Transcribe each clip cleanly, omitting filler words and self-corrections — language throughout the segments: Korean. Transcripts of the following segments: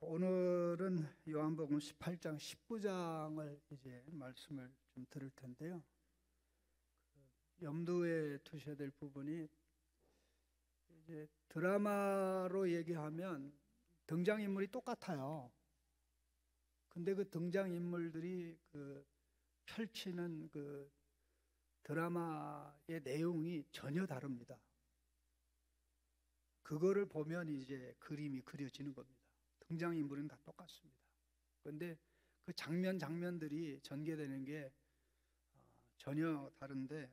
오늘은 요한복음 18장, 19장을 이제 말씀을 좀 들을 텐데요. 염두에 두셔야 될 부분이 이제 드라마로 얘기하면 등장인물이 똑같아요. 근데 그 등장인물들이 펼치는 드라마의 내용이 전혀 다릅니다. 그거를 보면 이제 그림이 그려지는 겁니다. 등장인물은 다 똑같습니다. 그런데 그 장면들이 전개되는 게 전혀 다른데,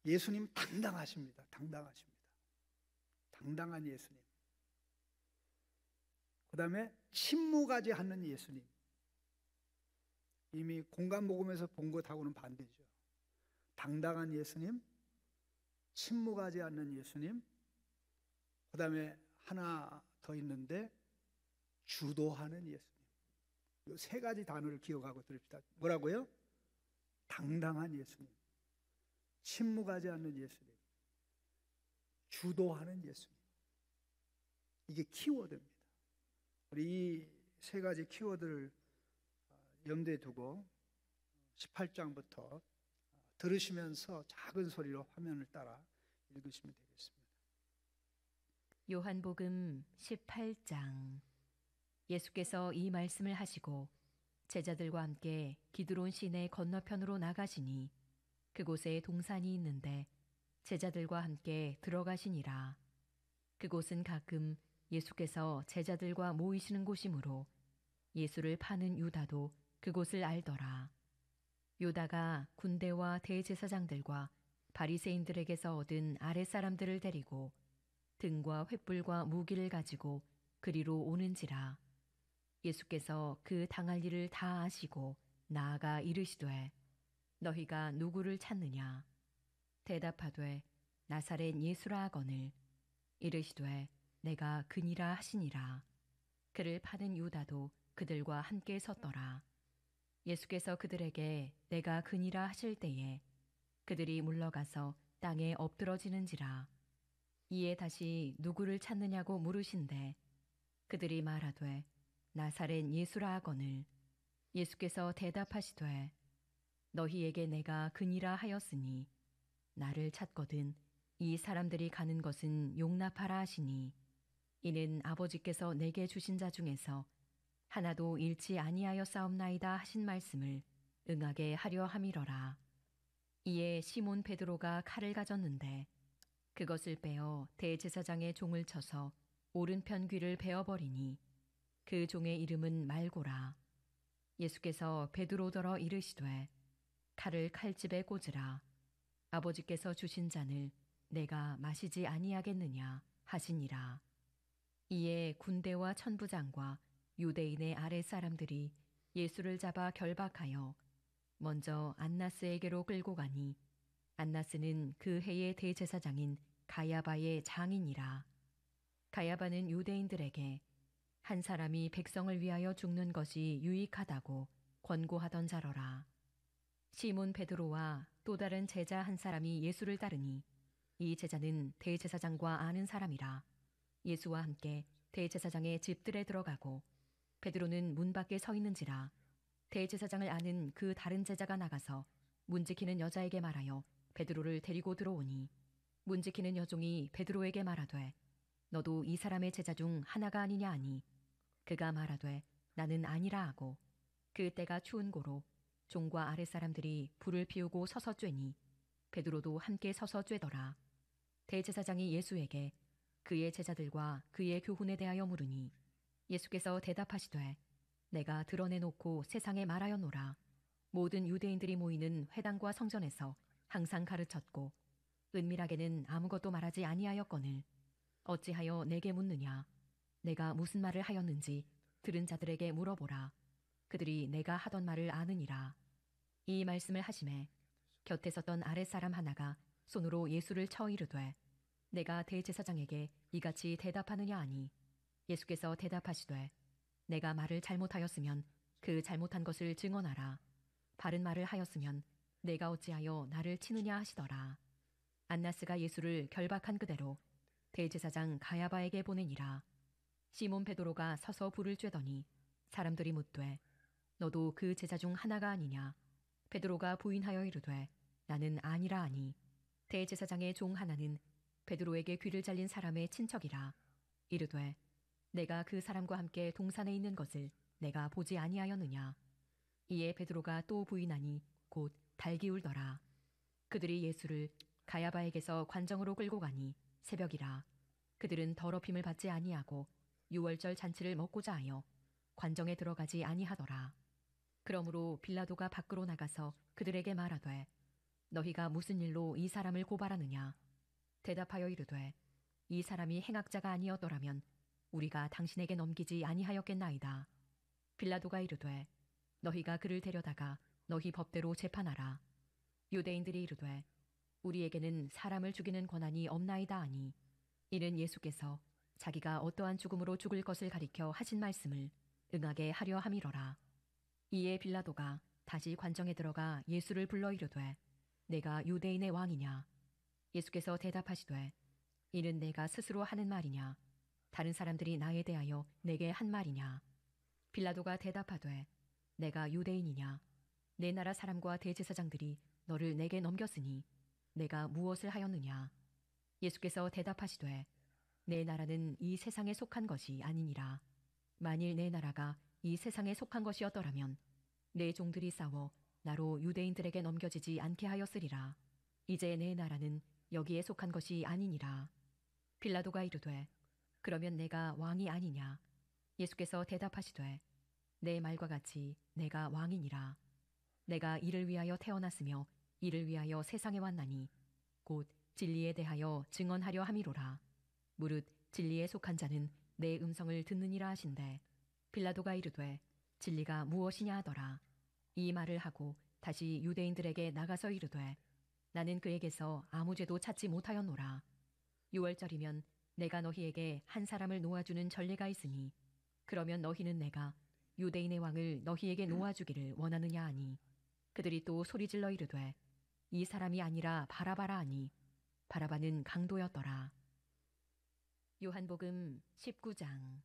예수님 당당하십니다. 당당한 예수님. 그 다음에 침묵하지 않는 예수님. 이미 공간복음에서 본 것하고는 반대죠. 당당한 예수님, 침묵하지 않는 예수님, 그 다음에 하나 더 있는데 주도하는 예수님. 이 세 가지 단어를 기억하고 들읍시다. 뭐라고요? 당당한 예수님, 침묵하지 않는 예수님, 주도하는 예수님. 이게 키워드입니다. 우리 이 세 가지 키워드를 염두에 두고 18장부터 들으시면서 작은 소리로 화면을 따라 읽으시면 되겠습니다. 요한복음 18장. 예수께서 이 말씀을 하시고 제자들과 함께 기드론 시내 건너편으로 나가시니 그곳에 동산이 있는데 제자들과 함께 들어가시니라. 그곳은 가끔 예수께서 제자들과 모이시는 곳이므로 예수를 파는 유다도 그곳을 알더라. 유다가 군대와 대제사장들과 바리새인들에게서 얻은 아랫사람들을 데리고 등과 횃불과 무기를 가지고 그리로 오는지라. 예수께서 그 당할 일을 다 아시고 나아가 이르시되 너희가 누구를 찾느냐? 대답하되 나사렛 예수라 하거늘. 이르시되 내가 그니라 하시니라. 그를 파는 유다도 그들과 함께 섰더라. 예수께서 그들에게 내가 그니라 하실 때에 그들이 물러가서 땅에 엎드러지는지라. 이에 다시 누구를 찾느냐고 물으신대 그들이 말하되 나사렛 예수라 하거늘. 예수께서 대답하시되 너희에게 내가 그니라 하였으니 나를 찾거든 이 사람들이 가는 것은 용납하라 하시니 이는 아버지께서 내게 주신 자 중에서 하나도 잃지 아니하였사옵나이다 하신 말씀을 응하게 하려 함이러라. 이에 시몬 베드로가 칼을 가졌는데 그것을 빼어 대제사장의 종을 쳐서 오른편 귀를 베어버리니 그 종의 이름은 말고라. 예수께서 베드로더러 이르시되 칼을 칼집에 꽂으라. 아버지께서 주신 잔을 내가 마시지 아니하겠느냐 하시니라. 이에 군대와 천부장과 유대인의 아랫사람들이 예수를 잡아 결박하여 먼저 안나스에게로 끌고 가니 안나스는 그 해의 대제사장인 가야바의 장인이라. 가야바는 유대인들에게 한 사람이 백성을 위하여 죽는 것이 유익하다고 권고하던 자러라. 시몬 베드로와 또 다른 제자 한 사람이 예수를 따르니 이 제자는 대제사장과 아는 사람이라. 예수와 함께 대제사장의 집들에 들어가고 베드로는 문 밖에 서 있는지라. 대제사장을 아는 그 다른 제자가 나가서 문 지키는 여자에게 말하여 베드로를 데리고 들어오니 문 지키는 여종이 베드로에게 말하되 너도 이 사람의 제자 중 하나가 아니냐 하니 그가 말하되 나는 아니라 하고 그 때가 추운 고로 종과 아랫사람들이 불을 피우고 서서 쬐니 베드로도 함께 서서 쬐더라. 대제사장이 예수에게 그의 제자들과 그의 교훈에 대하여 물으니 예수께서 대답하시되 내가 드러내놓고 세상에 말하였노라. 모든 유대인들이 모이는 회당과 성전에서 항상 가르쳤고 은밀하게는 아무것도 말하지 아니하였거늘 어찌하여 내게 묻느냐? 내가 무슨 말을 하였는지 들은 자들에게 물어보라. 그들이 내가 하던 말을 아느니라. 이 말씀을 하심에 곁에 섰던 아랫사람 하나가 손으로 예수를 쳐 이르되 내가 대제사장에게 이같이 대답하느냐 하니 예수께서 대답하시되 내가 말을 잘못하였으면 그 잘못한 것을 증언하라. 바른 말을 하였으면 내가 어찌하여 나를 치느냐 하시더라. 안나스가 예수를 결박한 그대로 대제사장 가야바에게 보내니라. 시몬 베드로가 서서 불을 쬐더니 사람들이 묻되 너도 그 제자 중 하나가 아니냐. 베드로가 부인하여 이르되 나는 아니라 하니 대제사장의 종 하나는 베드로에게 귀를 잘린 사람의 친척이라. 이르되 내가 그 사람과 함께 동산에 있는 것을 내가 보지 아니하였느냐. 이에 베드로가 또 부인하니 곧 달기울더라. 그들이 예수를 가야바에게서 관정으로 끌고 가니 새벽이라. 그들은 더럽힘을 받지 아니하고 유월절 잔치를 먹고자 하여 관정에 들어가지 아니하더라. 그러므로 빌라도가 밖으로 나가서 그들에게 말하되 너희가 무슨 일로 이 사람을 고발하느냐. 대답하여 이르되 이 사람이 행악자가 아니었더라면 우리가 당신에게 넘기지 아니하였겠나이다. 빌라도가 이르되 너희가 그를 데려다가 너희 법대로 재판하라. 유대인들이 이르되 우리에게는 사람을 죽이는 권한이 없나이다 하니 이는 예수께서 자기가 어떠한 죽음으로 죽을 것을 가리켜 하신 말씀을 응하게 하려 함이로라. 이에 빌라도가 다시 관정에 들어가 예수를 불러 이르되 내가 유대인의 왕이냐. 예수께서 대답하시되 이는 내가 스스로 하는 말이냐. 다른 사람들이 나에 대하여 내게 한 말이냐. 빌라도가 대답하되 내가 유대인이냐. 내 나라 사람과 대제사장들이 너를 내게 넘겼으니 내가 무엇을 하였느냐. 예수께서 대답하시되 내 나라는 이 세상에 속한 것이 아니니라. 만일 내 나라가 이 세상에 속한 것이었더라면 내 종들이 싸워 나로 유대인들에게 넘겨지지 않게 하였으리라. 이제 내 나라는 여기에 속한 것이 아니니라. 빌라도가 이르되 그러면 내가 왕이 아니냐. 예수께서 대답하시되 내 말과 같이 내가 왕이니라. 내가 이를 위하여 태어났으며 이를 위하여 세상에 왔나니 곧 진리에 대하여 증언하려 함이로라. 무릇 진리에 속한 자는 내 음성을 듣느니라 하신대. 빌라도가 이르되 진리가 무엇이냐 하더라. 이 말을 하고 다시 유대인들에게 나가서 이르되 나는 그에게서 아무 죄도 찾지 못하였노라. 유월절이면 내가 너희에게 한 사람을 놓아주는 전례가 있으니 그러면 너희는 내가 유대인의 왕을 너희에게 놓아주기를 원하느냐 하니 그들이 또 소리질러 이르되 이 사람이 아니라 바라바라 하니 바라바는 강도였더라. 요한복음 19장.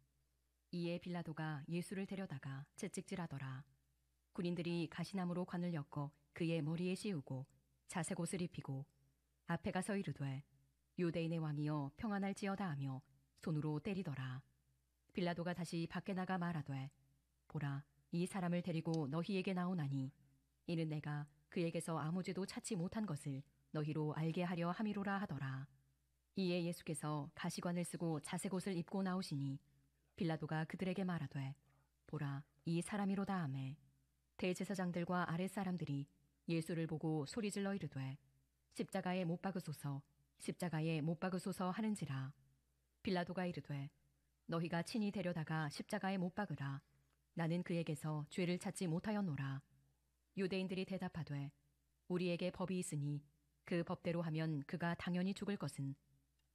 이에 빌라도가 예수를 데려다가 채찍질하더라. 군인들이 가시나무로 관을 엮어 그의 머리에 씌우고 자색 옷을 입히고 앞에 가서 이르되 유대인의 왕이여 평안할지어다 하며 손으로 때리더라. 빌라도가 다시 밖에 나가 말하되 보라 이 사람을 데리고 너희에게 나오나니 이는 내가 그에게서 아무 죄도 찾지 못한 것을 너희로 알게 하려 함이로라 하더라. 이에 예수께서 가시관을 쓰고 자색 옷을 입고 나오시니 빌라도가 그들에게 말하되 보라 이 사람이로다 하매 대제사장들과 아랫사람들이 예수를 보고 소리질러 이르되 십자가에 못 박으소서 십자가에 못 박으소서 하는지라. 빌라도가 이르되 너희가 친히 데려다가 십자가에 못 박으라. 나는 그에게서 죄를 찾지 못하였노라. 유대인들이 대답하되 우리에게 법이 있으니 그 법대로 하면 그가 당연히 죽을 것은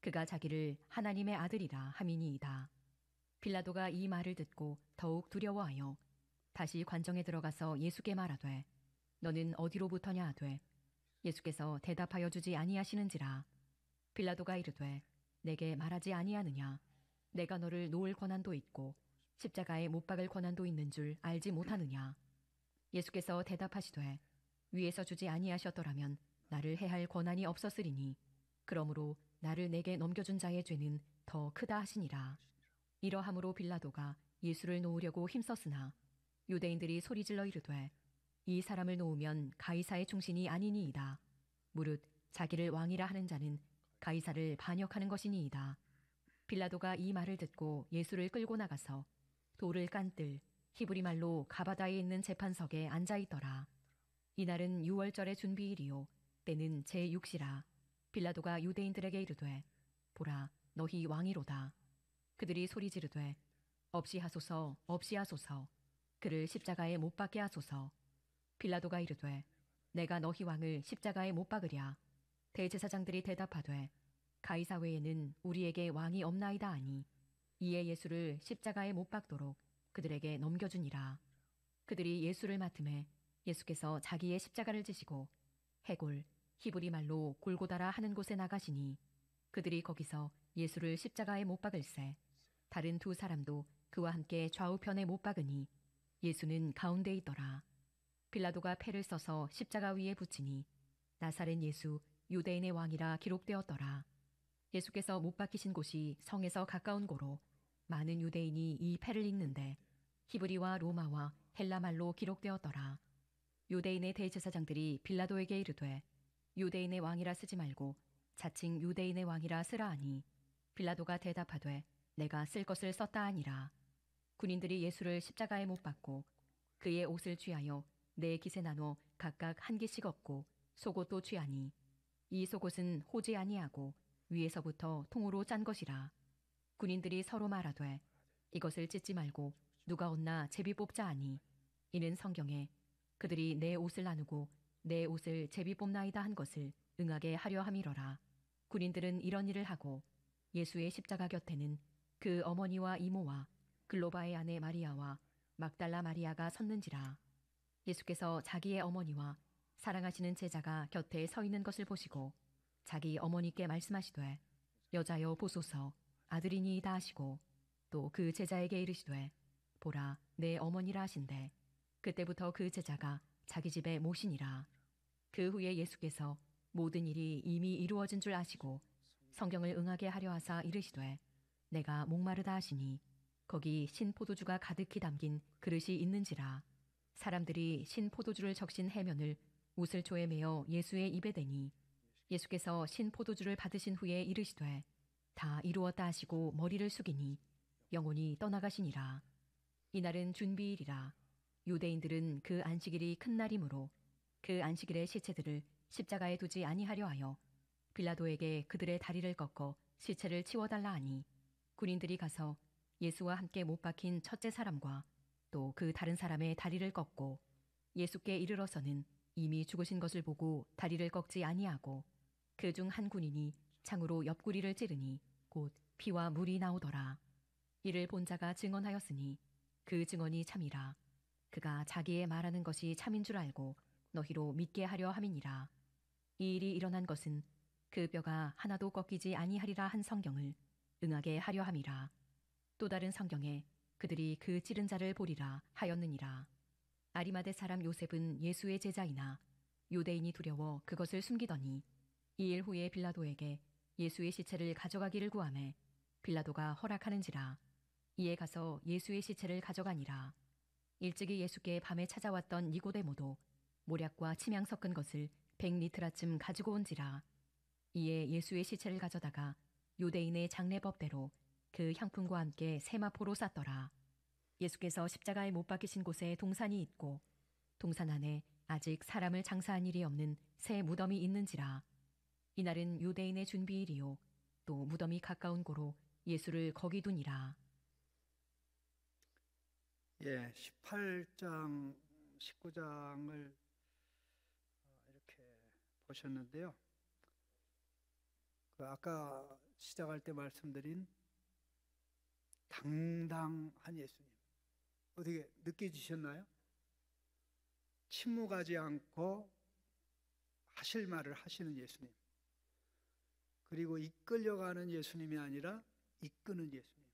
그가 자기를 하나님의 아들이라 함이니이다. 빌라도가 이 말을 듣고 더욱 두려워하여 다시 관정에 들어가서 예수께 말하되 너는 어디로부터냐 하되 예수께서 대답하여 주지 아니하시는지라. 빌라도가 이르되 내게 말하지 아니하느냐. 내가 너를 놓을 권한도 있고 십자가에 못 박을 권한도 있는 줄 알지 못하느냐. 예수께서 대답하시되 위에서 주지 아니하셨더라면 나를 해할 권한이 없었으리니 그러므로 나를 내게 넘겨준 자의 죄는 더 크다 하시니라. 이러함으로 빌라도가 예수를 놓으려고 힘썼으나 유대인들이 소리질러 이르되 이 사람을 놓으면 가이사의 충신이 아니니이다. 무릇 자기를 왕이라 하는 자는 가이사를 반역하는 것이니이다. 빌라도가 이 말을 듣고 예수를 끌고 나가서 돌을 깐뜰 히브리 말로 가바다에 있는 재판석에 앉아있더라. 이날은 유월절의 준비일이요 때는 제6시라. 빌라도가 유대인들에게 이르되 보라 너희 왕이로다. 그들이 소리 지르되 없이 하소서 없이 하소서. 그를 십자가에 못 박게 하소서. 빌라도가 이르되 내가 너희 왕을 십자가에 못 박으랴. 대제사장들이 대답하되 가이사 외에는 우리에게 왕이 없나이다 하니 이에 예수를 십자가에 못 박도록 그들에게 넘겨주니라. 그들이 예수를 맡음에 예수께서 자기의 십자가를 지시고 해골 히브리 말로 골고다라 하는 곳에 나가시니 그들이 거기서 예수를 십자가에 못 박을세 다른 두 사람도 그와 함께 좌우편에 못 박으니 예수는 가운데 있더라. 빌라도가 패를 써서 십자가 위에 붙이니 나사렛 예수 유대인의 왕이라 기록되었더라. 예수께서 못 박히신 곳이 성에서 가까운 고로 많은 유대인이 이 패를 읽는데 히브리와 로마와 헬라 말로 기록되었더라. 유대인의 대제사장들이 빌라도에게 이르되 유대인의 왕이라 쓰지 말고 자칭 유대인의 왕이라 쓰라 하니 빌라도가 대답하되 내가 쓸 것을 썼다 하니라. 군인들이 예수를 십자가에 못 박고 그의 옷을 취하여 네 깃에 나눠 각각 한 깃씩 얻고 속옷도 취하니 이 속옷은 호지 아니하고 위에서부터 통으로 짠 것이라. 군인들이 서로 말하되 이것을 찢지 말고 누가 얻나 제비 뽑자 하니 이는 성경에 그들이 내 옷을 나누고 내 옷을 제비 뽑나이다 한 것을 응하게 하려 함이러라. 군인들은 이런 일을 하고 예수의 십자가 곁에는 그 어머니와 이모와 글로바의 아내 마리아와 막달라 마리아가 섰는지라. 예수께서 자기의 어머니와 사랑하시는 제자가 곁에 서 있는 것을 보시고 자기 어머니께 말씀하시되 여자여 보소서 아들이니이다 하시고 또 그 제자에게 이르시되 보라 내 어머니라 하신대 그때부터 그 제자가 자기 집에 모시니라. 그 후에 예수께서 모든 일이 이미 이루어진 줄 아시고 성경을 응하게 하려 하사 이르시되 내가 목마르다 하시니 거기 신 포도주가 가득히 담긴 그릇이 있는지라. 사람들이 신 포도주를 적신 해면을 우슬초에 매어 예수의 입에 대니 예수께서 신 포도주를 받으신 후에 이르시되 다 이루었다 하시고 머리를 숙이니 영혼이 떠나가시니라. 이날은 준비일이라. 유대인들은 그 안식일이 큰 날이므로 그 안식일의 시체들을 십자가에 두지 아니하려 하여 빌라도에게 그들의 다리를 꺾어 시체를 치워달라 하니 군인들이 가서 예수와 함께 못 박힌 첫째 사람과 또 그 다른 사람의 다리를 꺾고 예수께 이르러서는 이미 죽으신 것을 보고 다리를 꺾지 아니하고 그 중 한 군인이 창으로 옆구리를 찌르니 곧 피와 물이 나오더라. 이를 본 자가 증언하였으니 그 증언이 참이라. 그가 자기의 말하는 것이 참인 줄 알고 너희로 믿게 하려 함이니라. 이 일이 일어난 것은 그 뼈가 하나도 꺾이지 아니하리라 한 성경을 응하게 하려 함이라. 또 다른 성경에 그들이 그 찌른 자를 보리라 하였느니라. 아리마대 사람 요셉은 예수의 제자이나 유대인이 두려워 그것을 숨기더니 이 일 후에 빌라도에게 예수의 시체를 가져가기를 구하매 빌라도가 허락하는지라. 이에 가서 예수의 시체를 가져가니라. 일찍이 예수께 밤에 찾아왔던 니고데모도 모략과 침향 섞은 것을 100리트라쯤 가지고 온지라. 이에 예수의 시체를 가져다가 유대인의 장례법대로 그 향품과 함께 세마포로 쌌더라. 예수께서 십자가에 못 박히신 곳에 동산이 있고 동산 안에 아직 사람을 장사한 일이 없는 새 무덤이 있는지라. 이날은 유대인의 준비일이요 또 무덤이 가까운 고로 예수를 거기 두니라. 예, 18장, 19장을 이렇게 보셨는데요. 그 아까 시작할 때 말씀드린 당당한 예수님, 어떻게 느껴지셨나요? 침묵하지 않고 하실 말을 하시는 예수님, 그리고 이끌려가는 예수님이 아니라 이끄는 예수님,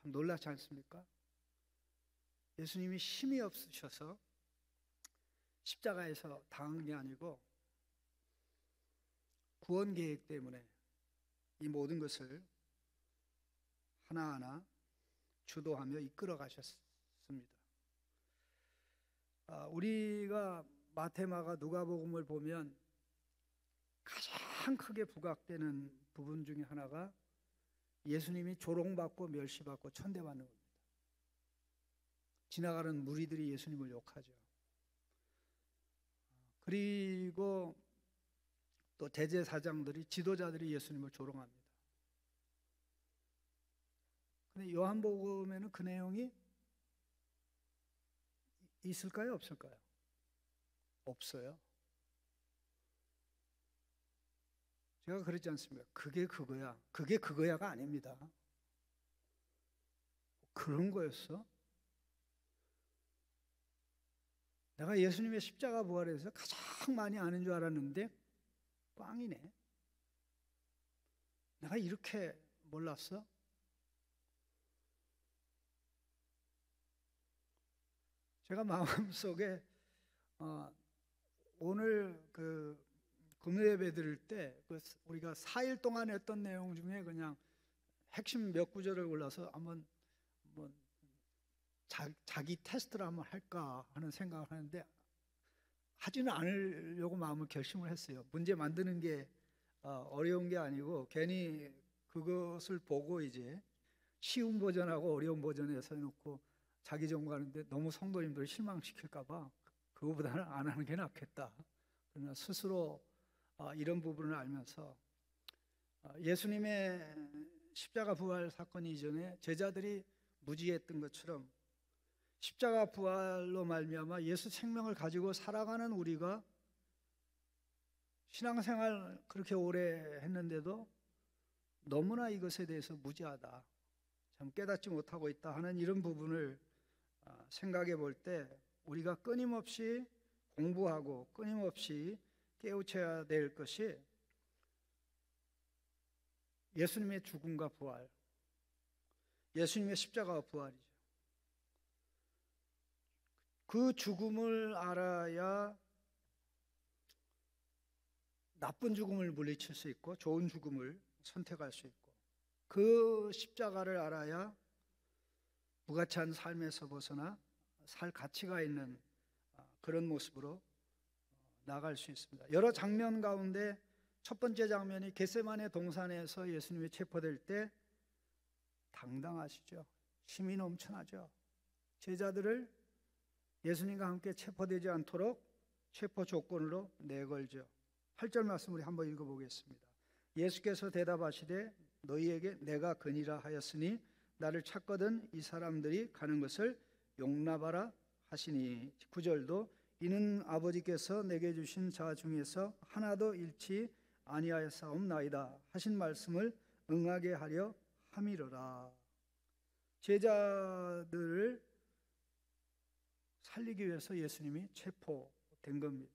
참 놀랍지 않습니까? 예수님이 힘이 없으셔서 십자가에서 당한 게 아니고 구원 계획 때문에 이 모든 것을 하나하나 주도하며 이끌어 가셨습니다. 우리가 마태마가 누가복음을 보면 가장 크게 부각되는 부분 중에 하나가 예수님이 조롱받고 멸시받고 천대받는 겁니다. 지나가는 무리들이 예수님을 욕하죠. 그리고 또 대제사장들이, 지도자들이 예수님을 조롱합니다. 근데 요한복음에는 그 내용이 있을까요? 없을까요? 없어요. 제가 그랬지 않습니까? 그게 그거야. 그게 그거야가 아닙니다. 그런 거였어? 내가 예수님의 십자가 부활에서 가장 많이 아는 줄 알았는데 꽝이네. 내가 이렇게 몰랐어? 제가 마음속에 오늘 그 금요 예배 드릴 때 우리가 4일 동안 했던 내용 중에 그냥 핵심 몇 구절을 골라서 한번 자기 테스트를 한번 할까 하는 생각을 하는데 하지는 않으려고 마음을 결심을 했어요. 문제 만드는 게 어려운 게 아니고 괜히 그것을 보고 이제 쉬운 버전하고 어려운 버전에서 해놓고 자기 전공하는데 너무 성도님들을 실망시킬까 봐 그거보다는 안 하는 게 낫겠다. 그러나 스스로 이런 부분을 알면서 예수님의 십자가 부활 사건 이전에 제자들이 무지했던 것처럼 십자가 부활로 말미암아 예수 생명을 가지고 살아가는 우리가 신앙생활 그렇게 오래 했는데도 너무나 이것에 대해서 무지하다, 참 깨닫지 못하고 있다 하는 이런 부분을 생각해 볼 때 우리가 끊임없이 공부하고 끊임없이 깨우쳐야 될 것이 예수님의 죽음과 부활, 예수님의 십자가와 부활이죠. 그 죽음을 알아야 나쁜 죽음을 물리칠 수 있고 좋은 죽음을 선택할 수 있고, 그 십자가를 알아야 무가치한 삶에서 벗어나 살 가치가 있는 그런 모습으로 나아갈 수 있습니다. 여러 장면 가운데 첫 번째 장면이 겟세마네 동산에서 예수님이 체포될 때 당당하시죠. 힘이 넘쳐나죠. 제자들을 예수님과 함께 체포되지 않도록 체포 조건으로 내걸죠. 8절 말씀 우리 한번 읽어보겠습니다. 예수께서 대답하시되 너희에게 내가 그니라 하였으니 나를 찾거든 이 사람들이 가는 것을 용납하라 하시니, 9절도 이는 아버지께서 내게 주신 자 중에서 하나도 잃지 아니하였사옵나이다 하신 말씀을 응하게 하려 함이로라. 제자들을 살리기 위해서 예수님이 체포된 겁니다.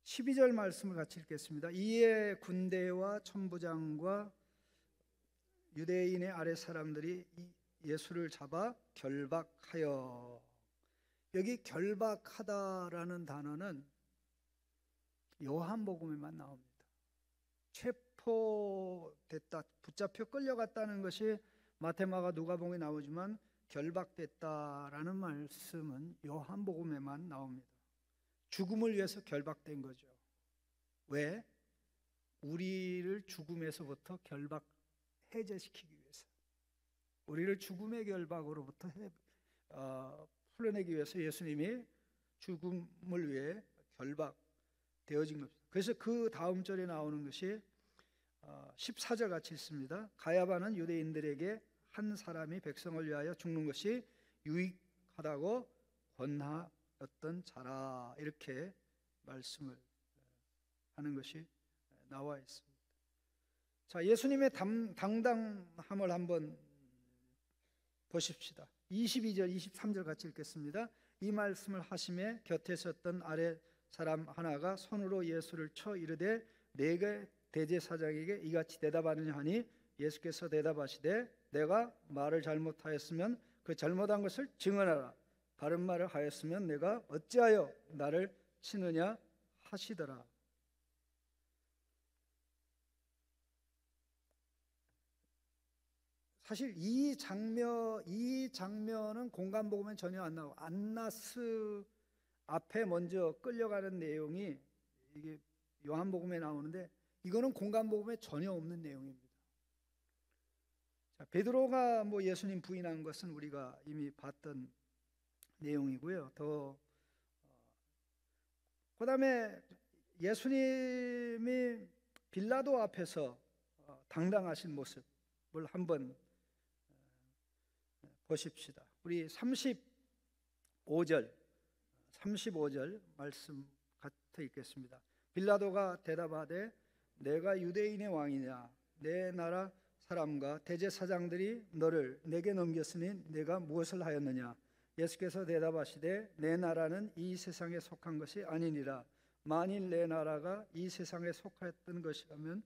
12절 말씀을 같이 읽겠습니다. 이에 군대와 천부장과 유대인의 아랫 사람들이 예수를 잡아 결박하여, 여기 결박하다라는 단어는 요한복음에만 나옵니다. 체포됐다, 붙잡혀 끌려갔다는 것이 마태마가 누가복음에 나오지만 결박됐다라는 말씀은 요한복음에만 나옵니다. 죽음을 위해서 결박된 거죠. 왜? 우리를 죽음에서부터 해제시키기 위해서, 우리를 죽음의 결박으로부터 풀어내기 위해서 예수님이 죽음을 위해 결박되어진 겁니다. 그래서 그 다음 절에 나오는 것이 14절 같이 있습니다. 가야바는 유대인들에게 한 사람이 백성을 위하여 죽는 것이 유익하다고 권하였던 자라, 이렇게 말씀을 하는 것이 나와 있습니다. 자, 예수님의 당당함을 한번 보십시다. 22절 23절 같이 읽겠습니다. 이 말씀을 하심에 곁에 섰던 아래 사람 하나가 손으로 예수를 쳐 이르되 내게 대제사장에게 이같이 대답하느냐 하니, 예수께서 대답하시되 내가 말을 잘못하였으면 그 잘못한 것을 증언하라. 바른 말을 하였으면 내가 어찌하여 나를 치느냐 하시더라. 사실 이 장면은 공간복음엔 전혀 안 나오고, 안나스 앞에 먼저 끌려가는 내용이 이게 요한복음에 나오는데 이거는 공간복음에 전혀 없는 내용입니다. 자, 베드로가 예수님 부인한 것은 우리가 이미 봤던 내용이고요. 그다음에 예수님이 빌라도 앞에서 당당하신 모습을 한번 보십시다. 우리 35절 말씀 같아 있겠습니다. 빌라도가 대답하되 내가 유대인의 왕이냐, 내 나라 사람과 대제사장들이 너를 내게 넘겼으니 내가 무엇을 하였느냐. 예수께서 대답하시되 내 나라는 이 세상에 속한 것이 아니니라. 만일 내 나라가 이 세상에 속했던 것이라면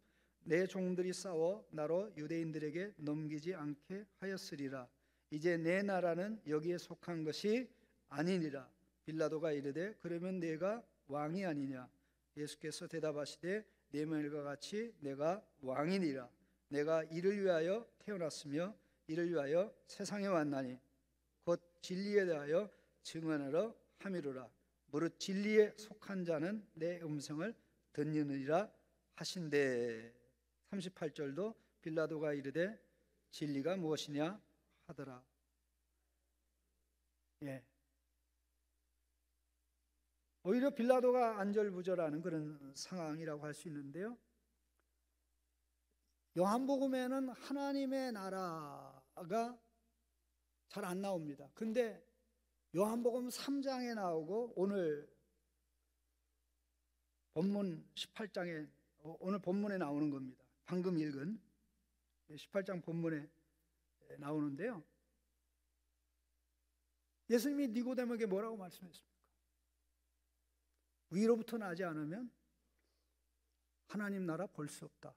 내 종들이 싸워 나로 유대인들에게 넘기지 않게 하였으리라. 이제 내 나라는 여기에 속한 것이 아니니라. 빌라도가 이르되 그러면 내가 왕이 아니냐? 예수께서 대답하시되 내 말과 같이 내가 왕이니라. 내가 이를 위하여 태어났으며 이를 위하여 세상에 왔나니 곧 진리에 대하여 증언하러 함이로라. 무릇 진리에 속한 자는 내 음성을 듣느니라 하신대. 38절도 빌라도가 이르되 진리가 무엇이냐 하더라. 예. 오히려 빌라도가 안절부절하는 그런 상황이라고 할 수 있는데요. 요한복음에는 하나님의 나라가 잘 안 나옵니다. 근데 요한복음 3장에 나오고 오늘 본문 18장에 오늘 본문에 나오는 겁니다. 방금 읽은 18장 본문에 나오는데요. 예수님이 니고데모에게 뭐라고 말씀했습니까? 위로부터 나지 않으면 하나님 나라 볼 수 없다.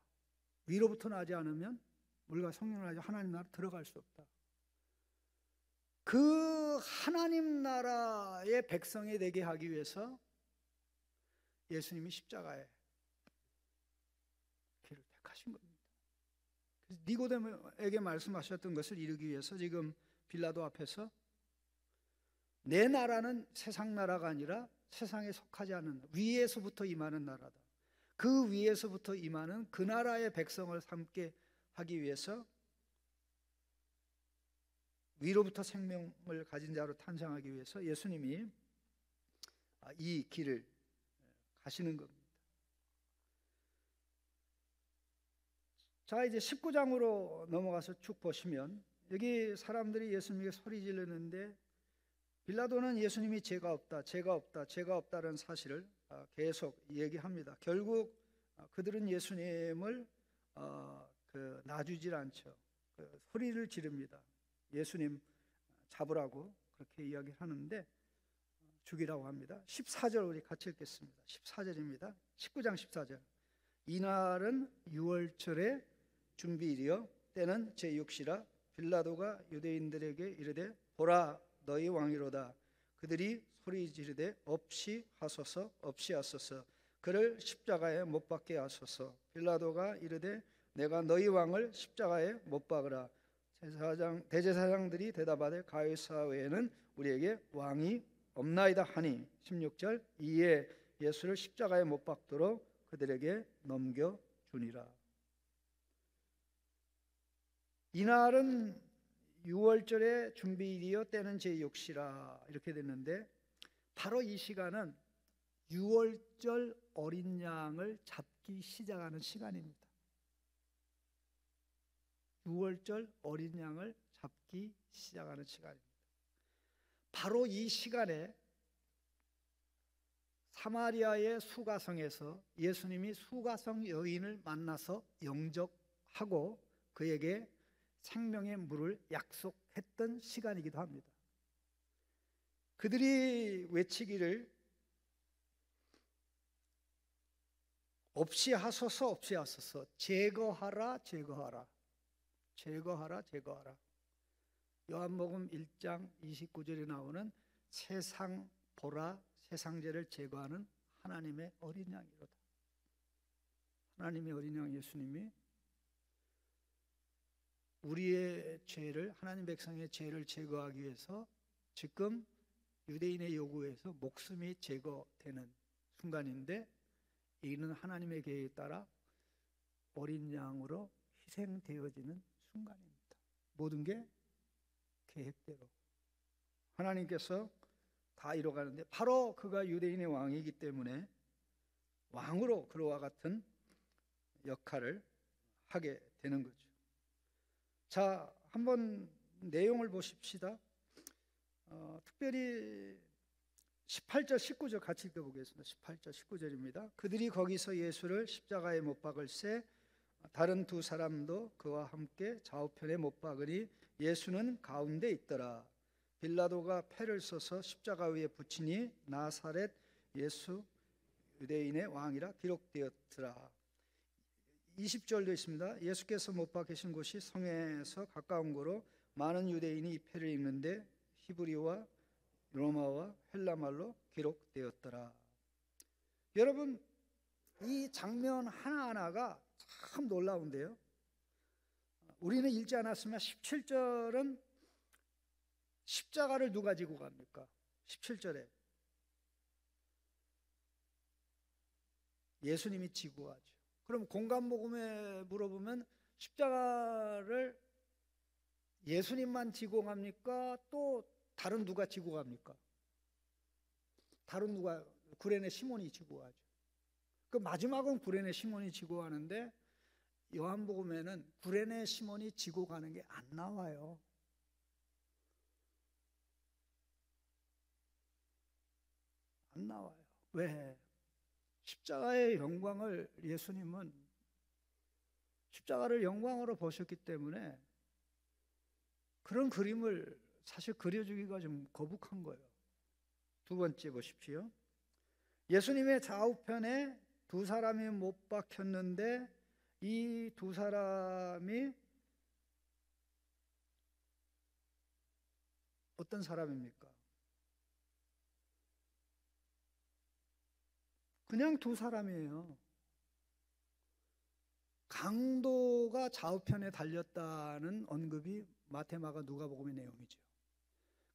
위로부터 나지 않으면 물과 성령을 가지고 하나님 나라 들어갈 수 없다. 그 하나님 나라의 백성이 되게 하기 위해서 예수님이 십자가에 길을 택하신 겁니다. 그래서 니고데모에게 말씀하셨던 것을 이루기 위해서 지금 빌라도 앞에서 내 나라는 세상 나라가 아니라 세상에 속하지 않는 위에서부터 임하는 나라다. 그 위에서부터 임하는 그 나라의 백성을 삼게 하기 위해서 위로부터 생명을 가진 자로 탄생하기 위해서 예수님이 이 길을 가시는 겁니다. 자, 이제 19장으로 넘어가서 쭉 보시면 여기 사람들이 예수님에게 소리 지르는데 빌라도는 예수님이 죄가 없다, 죄가 없다, 죄가 없다는 사실을 계속 얘기합니다. 결국 그들은 예수님을 놔주질 않죠. 소리를 지릅니다. 예수님 잡으라고 그렇게 이야기를 하는데 죽이라고 합니다. 14절 우리 같이 읽겠습니다. 14절입니다. 19장 14절. 이날은 유월절의 준비일이요 때는 제6시라. 빌라도가 유대인들에게 이르되 보라 너희 왕이로다. 그들이 소리 지르되 없이 하소서 없이 하소서. 그를 십자가에 못 박게 하소서. 빌라도가 이르되 내가 너희 왕을 십자가에 못 박으라. 대제사장들이 대답하되 가이사 외에는 우리에게 왕이 없나이다 하니 16절 이에 예수를 십자가에 못 박도록 그들에게 넘겨주니라. 이날은 유월절의 준비일이요 때는 제6시라 이렇게 됐는데 바로 이 시간은 유월절 어린 양을 잡기 시작하는 시간입니다. 유월절 어린 양을 잡기 시작하는 시간입니다. 바로 이 시간에 사마리아의 수가성에서 예수님이 수가성 여인을 만나서 영접하고 그에게 생명의 물을 약속했던 시간이기도 합니다. 그들이 외치기를 없이 하소서 없이 하소서, 제거하라 제거하라, 제거하라 제거하라. 요한복음 1장 29절에 나오는 세상 보라 세상죄를 제거하는 하나님의 어린 양이로다. 하나님의 어린 양 예수님이 우리의 죄를, 하나님 백성의 죄를 제거하기 위해서 지금 유대인의 요구에서 목숨이 제거되는 순간인데 이는 하나님의 계획에 따라 어린 양으로 희생되어지는 순간입니다. 모든 게 계획대로 하나님께서 다 이뤄가는데 바로 그가 유대인의 왕이기 때문에 왕으로 그와 같은 역할을 하게 되는 거죠. 자, 한번 내용을 보십시다. 특별히 18절 19절 같이 읽어보겠습니다. 18절 19절입니다. 그들이 거기서 예수를 십자가에 못 박을새 다른 두 사람도 그와 함께 좌우편에 못 박으니 예수는 가운데 있더라. 빌라도가 패를 써서 십자가 위에 붙이니 나사렛 예수 유대인의 왕이라 기록되었더라. 20절도 있습니다. 예수께서 못 박히신 곳이 성에서 가까운 거로 많은 유대인이 이 패를 읽는데 히브리어와 로마와 헬라말로 기록되었더라. 여러분, 이 장면 하나하나가 참 놀라운데요. 우리는 읽지 않았으면 17절은 십자가를 누가 지고 갑니까? 17절에 예수님이 지고 가죠. 그럼 공감복음에 물어보면 십자가를 예수님만 지고 갑니까? 또 다른 누가 지고 갑니까? 다른 누가, 구레네 시몬이 지고 가죠. 그 마지막은 구레네 시몬이 지고 가는데 요한복음에는 구레네 시몬이 지고 가는 게 안 나와요. 안 나와요. 왜? 십자가의 영광을 예수님은 십자가를 영광으로 보셨기 때문에 그런 그림을 사실 그려주기가 좀 거북한 거예요. 두 번째 보십시오. 예수님의 좌우편에 두 사람이 못 박혔는데 이 두 사람이 어떤 사람입니까? 그냥 두 사람이에요. 강도가 좌우편에 달렸다는 언급이 마태, 마가, 누가복음의 내용이죠.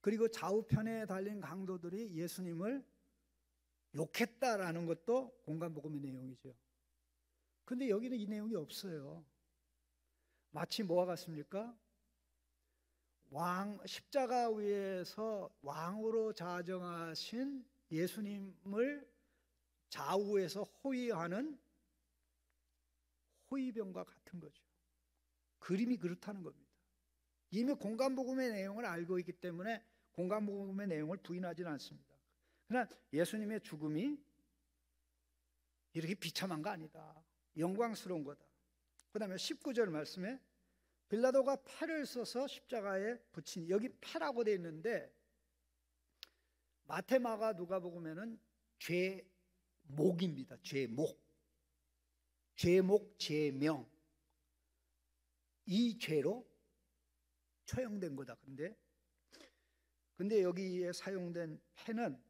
그리고 좌우편에 달린 강도들이 예수님을 욕했다라는 것도 공간복음의 내용이죠. 근데 여기는 이 내용이 없어요. 마치 뭐와 같습니까? 십자가 위에서 왕으로 자정하신 예수님을 좌우에서 호위하는 호위병과 같은 거죠. 그림이 그렇다는 겁니다. 이미 공간복음의 내용을 알고 있기 때문에 공간복음의 내용을 부인하지는 않습니다. 그러나 예수님의 죽음이 이렇게 비참한 거 아니다. 영광스러운 거다. 그 다음에 19절 말씀에 빌라도가 패를 써서 십자가에 붙인, 여기 패라고 되어 있는데 마태, 마가, 누가복음에는 죄목입니다. 죄목. 죄목, 죄명. 이 죄로 처형된 거다. 근데 여기에 사용된 패는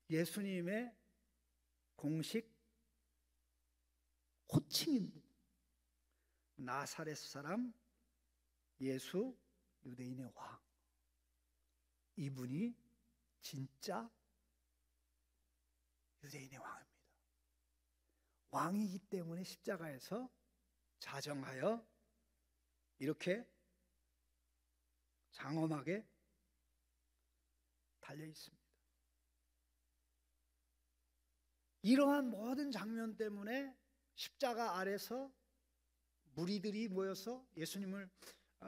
예수님의 공식 호칭입니다. 나사렛 사람 예수, 유대인의 왕. 이분이 진짜 유대인의 왕입니다. 왕이기 때문에 십자가에서 자정하여 이렇게 장엄하게 달려 있습니다. 이러한 모든 장면 때문에 십자가 아래서 무리들이 모여서 예수님을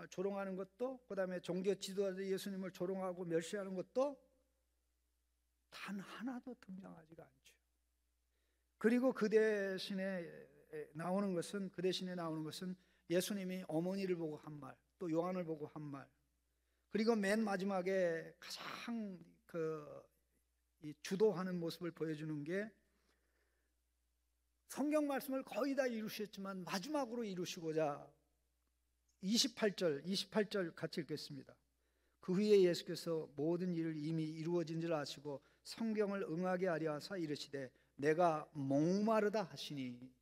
조롱하는 것도, 그 다음에 종교 지도자들이 예수님을 조롱하고 멸시하는 것도 단 하나도 등장하지가 않죠. 그리고 그 대신에 나오는 것은 예수님이 어머니를 보고 한 말, 또 요한을 보고 한 말, 그리고 맨 마지막에 가장 이 주도하는 모습을 보여주는 게 성경 말씀을 거의 다 이루셨지만 마지막으로 이루시고자 28절 같이 읽겠습니다. 그 후에 예수께서 모든 일을 이미 이루어진 줄 아시고 성경을 응하게 하려 하사 이르시되 내가 목마르다 하시니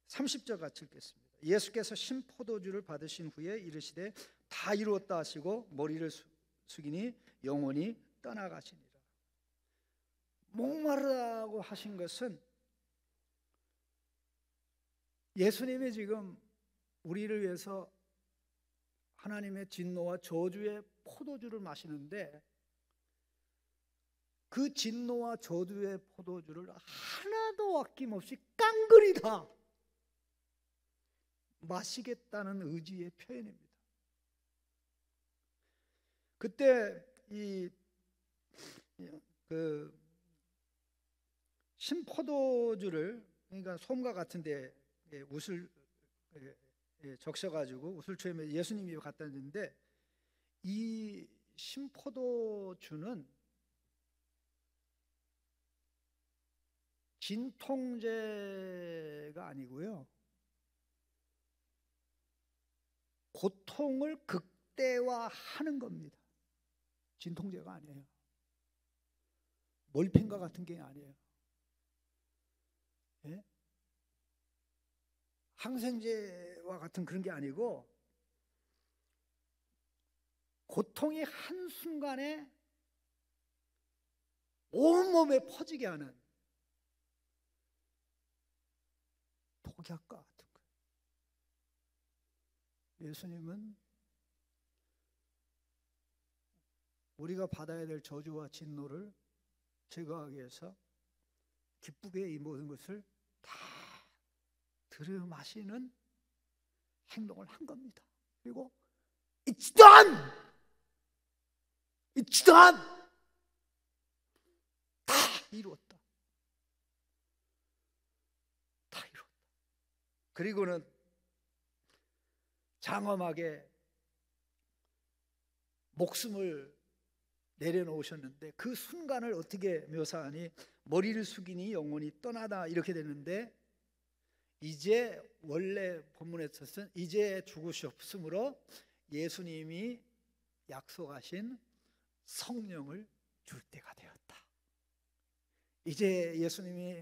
30절 같이 읽겠습니다. 예수께서 신포도주를 받으신 후에 이르시되 다 이루었다 하시고 머리를 숙이니 영혼이 떠나가시니라. 목마르다고 하신 것은 예수님이 지금 우리를 위해서 하나님의 진노와 저주의 포도주를 마시는데 그 진노와 저주의 포도주를 하나도 아낌없이 깡그리 다 마시겠다는 의지의 표현입니다. 그때 신포도주를, 그러니까 솜과 같은데 웃을 적셔가지고 웃을초에 예수님이 갖다 줬는데, 이 신포도주는 진통제가 아니고요. 고통을 극대화하는 겁니다. 진통제가 아니에요. 몰핀과 같은 게 아니에요. 예? 항생제와 같은 그런 게 아니고 고통이 한순간에 온몸에 퍼지게 하는 독약과 같은 거예요. 예수님은 우리가 받아야 될 저주와 진노를 제거하기 위해서 기쁘게 이 모든 것을 다 들이마시는 행동을 한 겁니다. 그리고 It's done! It's done! 다 이루었다. 다 이루었다. 그리고는 장엄하게 목숨을 내려놓으셨는데 그 순간을 어떻게 묘사하니 머리를 숙이니 영혼이 떠나다 이렇게 되는데 이제 원래 본문에서는 이제 죽으셨으므로 예수님이 약속하신 성령을 줄 때가 되었다. 이제 예수님이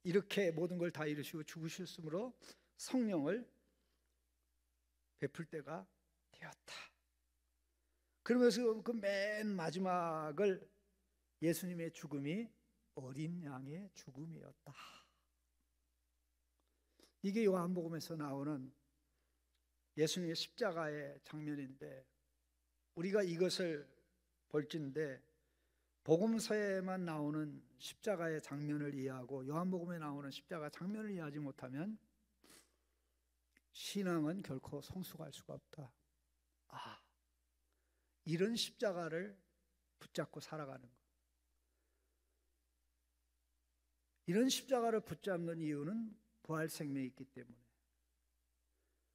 이렇게 모든 걸 다 이루시고 죽으셨으므로 성령을 베풀 때가 되었다. 그러면서 그 맨 마지막을 예수님의 죽음이 어린 양의 죽음이었다. 이게 요한복음에서 나오는 예수님의 십자가의 장면인데 우리가 이것을 볼진데 복음서에만 나오는 십자가의 장면을 이해하고 요한복음에 나오는 십자가 장면을 이해하지 못하면 신앙은 결코 성숙할 수가 없다. 이런 십자가를 붙잡고 살아가는 것. 이런 십자가를 붙잡는 이유는 부활 생명이 있기 때문에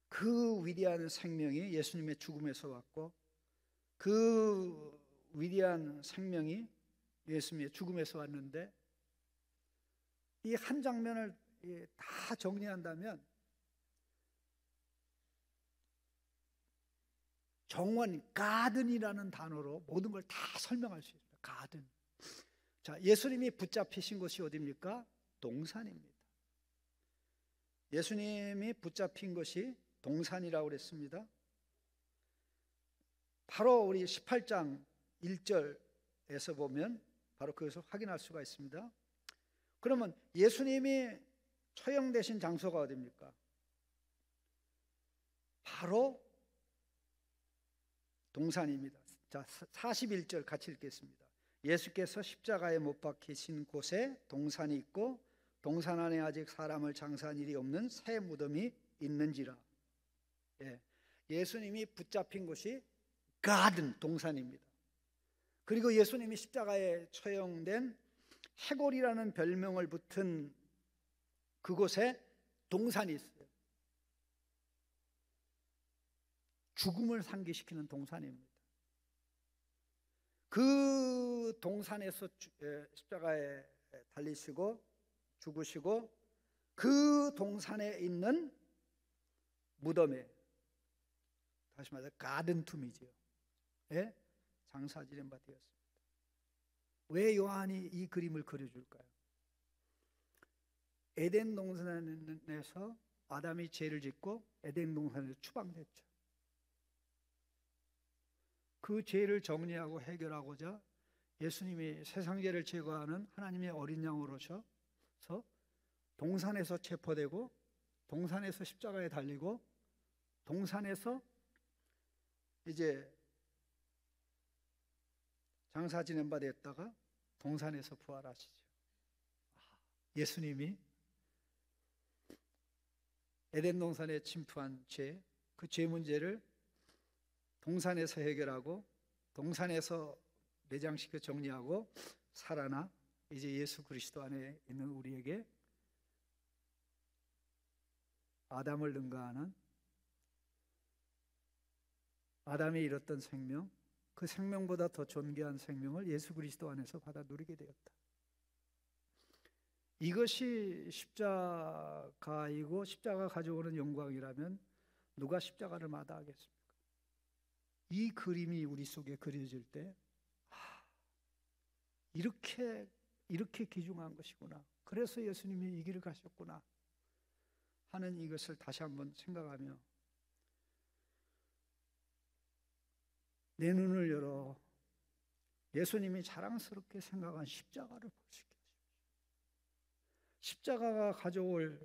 그 위대한 생명이 예수님의 죽음에서 왔고 그 위대한 생명이 예수님의 죽음에서 왔는데 이 한 장면을 다 정리한다면 정원, 가든이라는 단어로 모든 걸 다 설명할 수 있습니다. 가든. 자, 예수님이 붙잡히신 곳이 어디입니까? 동산입니다. 예수님이 붙잡힌 것이 동산이라고 그랬습니다. 바로 우리 18장 1절에서 보면 바로 그것을 확인할 수가 있습니다. 그러면 예수님이 처형되신 장소가 어디입니까? 바로 동산입니다. 자, 41절 같이 읽겠습니다. 예수께서 십자가에 못 박히신 곳에 동산이 있고 동산 안에 아직 사람을 장사한 일이 없는 새 무덤이 있는지라. 예수님이 붙잡힌 곳이 가든 동산입니다. 그리고 예수님이 십자가에 처형된 해골이라는 별명을 붙은 그곳에 동산이 있어요. 죽음을 상기시키는 동산입니다. 그 동산에서 십자가에 달리시고 죽으시고 그 동산에 있는 무덤에 다시 말해서 가든툼이죠. 장사 지낸 바 되었습니다. 왜 요한이 이 그림을 그려줄까요? 에덴 동산에서 아담이 죄를 짓고 에덴 동산에서 추방됐죠. 그 죄를 정리하고 해결하고자 예수님이 세상 죄를 제거하는 하나님의 어린 양으로서 동산에서 체포되고 동산에서 십자가에 달리고 동산에서 이제 장사 지낸 바 됐다가 동산에서 부활하시죠. 예수님이 에덴 동산에 침투한 죄, 그 죄 문제를 동산에서 해결하고 동산에서 매장시켜 정리하고 살아나 이제 예수 그리스도 안에 있는 우리에게 아담을 능가하는 아담이 잃었던 생명, 그 생명보다 더 존귀한 생명을 예수 그리스도 안에서 받아 누리게 되었다. 이것이 십자가이고 십자가 가져오는 영광이라면 누가 십자가를 마다하겠습니까? 이 그림이 우리 속에 그려질 때 이렇게 귀중한 것이구나. 그래서 예수님이 이 길을 가셨구나 하는 이것을 다시 한번 생각하며 내 눈을 열어 예수님이 자랑스럽게 생각한 십자가를 볼 수 있게 하십시오. 십자가가 가져올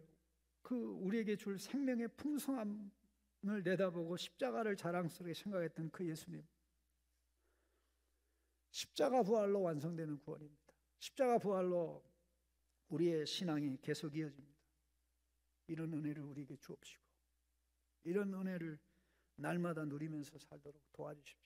그 우리에게 줄 생명의 풍성함을 내다보고 십자가를 자랑스럽게 생각했던 그 예수님, 십자가 부활로 완성되는 구원입니다. 십자가 부활로 우리의 신앙이 계속 이어집니다. 이런 은혜를 우리에게 주옵시고 이런 은혜를 날마다 누리면서 살도록 도와주십시오.